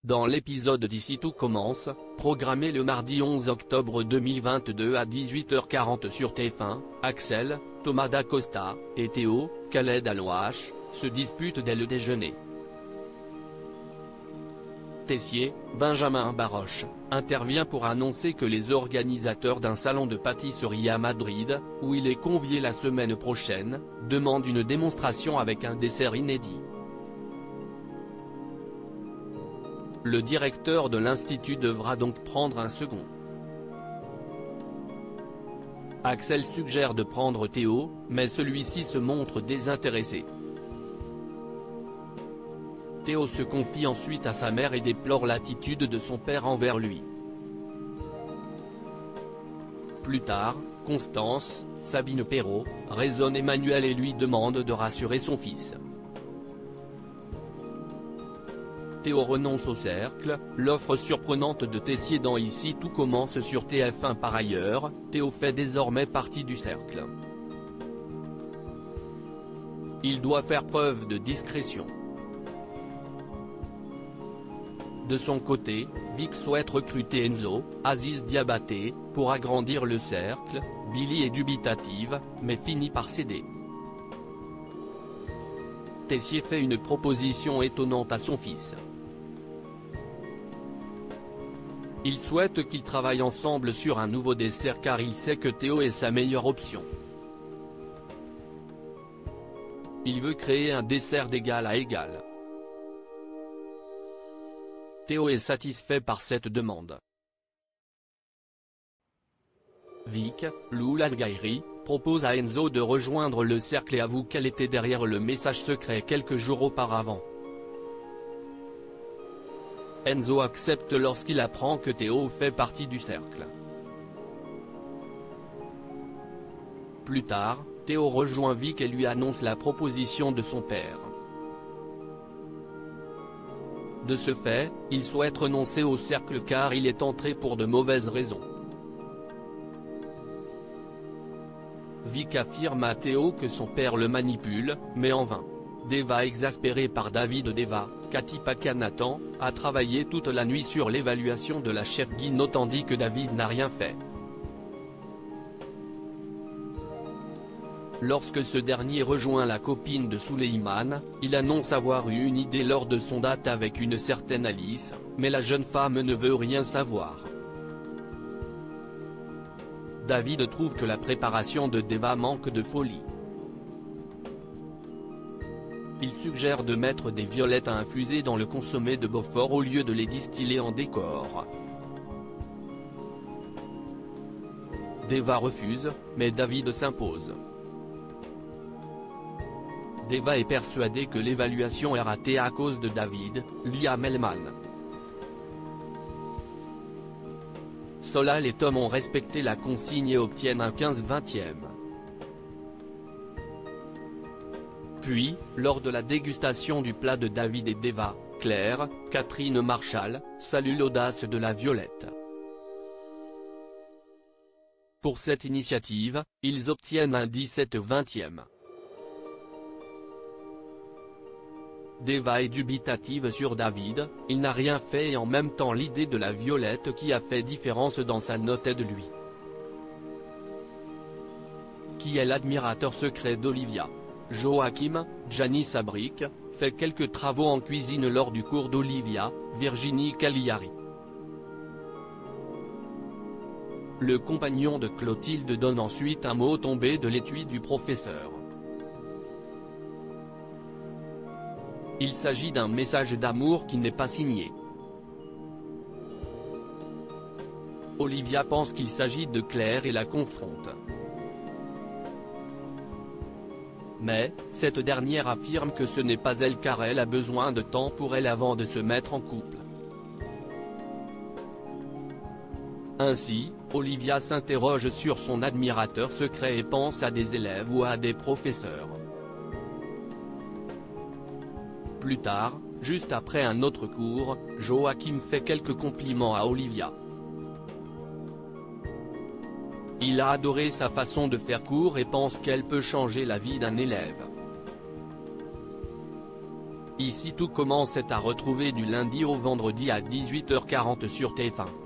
Dans l'épisode d'Ici tout commence, programmé le mardi 11 octobre 2022 à 18h40 sur TF1, Axel, Thomas Dacosta, et Théo, Khaled Alouache, se disputent dès le déjeuner. Tessier, Benjamin Baroche, intervient pour annoncer que les organisateurs d'un salon de pâtisserie à Madrid, où il est convié la semaine prochaine, demandent une démonstration avec un dessert inédit. Le directeur de l'institut devra donc prendre un second. Axel suggère de prendre Théo, mais celui-ci se montre désintéressé. Théo se confie ensuite à sa mère et déplore l'attitude de son père envers lui. Plus tard, Constance, Sabine Perrault, raisonne Emmanuel et lui demande de rassurer son fils. Théo renonce au cercle, l'offre surprenante de Tessier dans Ici tout commence sur TF1. Par ailleurs, Théo fait désormais partie du cercle. Il doit faire preuve de discrétion. De son côté, Vic souhaite recruter Enzo, Aziz Diabaté, pour agrandir le cercle. Billy est dubitative, mais finit par céder. Tessier fait une proposition étonnante à son fils. Il souhaite qu'ils travaillent ensemble sur un nouveau dessert car il sait que Théo est sa meilleure option. Il veut créer un dessert d'égal à égal. Théo est satisfait par cette demande. Vic, Lou Lalgairi, propose à Enzo de rejoindre le cercle et avoue qu'elle était derrière le message secret quelques jours auparavant. Enzo accepte lorsqu'il apprend que Théo fait partie du cercle. Plus tard, Théo rejoint Vic et lui annonce la proposition de son père. De ce fait, il souhaite renoncer au cercle car il est entré pour de mauvaises raisons. Vic affirme à Théo que son père le manipule, mais en vain. Deva, exaspéré par David Deva, Cathy Pakanathan, a travaillé toute la nuit sur l'évaluation de la chef Guino tandis que David n'a rien fait. Lorsque ce dernier rejoint la copine de Souleymane, il annonce avoir eu une idée lors de son date avec une certaine Alice, mais la jeune femme ne veut rien savoir. David trouve que la préparation de Deva manque de folie. Il suggère de mettre des violettes à infuser dans le consommé de Beaufort au lieu de les distiller en décor. Deva refuse, mais David s'impose. Deva est persuadé que l'évaluation est ratée à cause de David, Liam Hellman. Solal et Tom ont respecté la consigne et obtiennent un 15/20e. Puis, lors de la dégustation du plat de David et Deva, Claire, Catherine Marshall, salue l'audace de la violette. Pour cette initiative, ils obtiennent un 17/20e. Deva est dubitative sur David, il n'a rien fait et en même temps l'idée de la violette qui a fait différence dans sa note est de lui. Qui est l'admirateur secret d'Olivia? Joachim, Gianni Sabric, fait quelques travaux en cuisine lors du cours d'Olivia, Virginie Cagliari. Le compagnon de Clotilde donne ensuite un mot tombé de l'étui du professeur. Il s'agit d'un message d'amour qui n'est pas signé. Olivia pense qu'il s'agit de Claire et la confronte. Mais, cette dernière affirme que ce n'est pas elle car elle a besoin de temps pour elle avant de se mettre en couple. Ainsi, Olivia s'interroge sur son admirateur secret et pense à des élèves ou à des professeurs. Plus tard, juste après un autre cours, Joachim fait quelques compliments à Olivia. Il a adoré sa façon de faire cours et pense qu'elle peut changer la vie d'un élève. Ici tout commence à retrouver du lundi au vendredi à 18h40 sur TF1.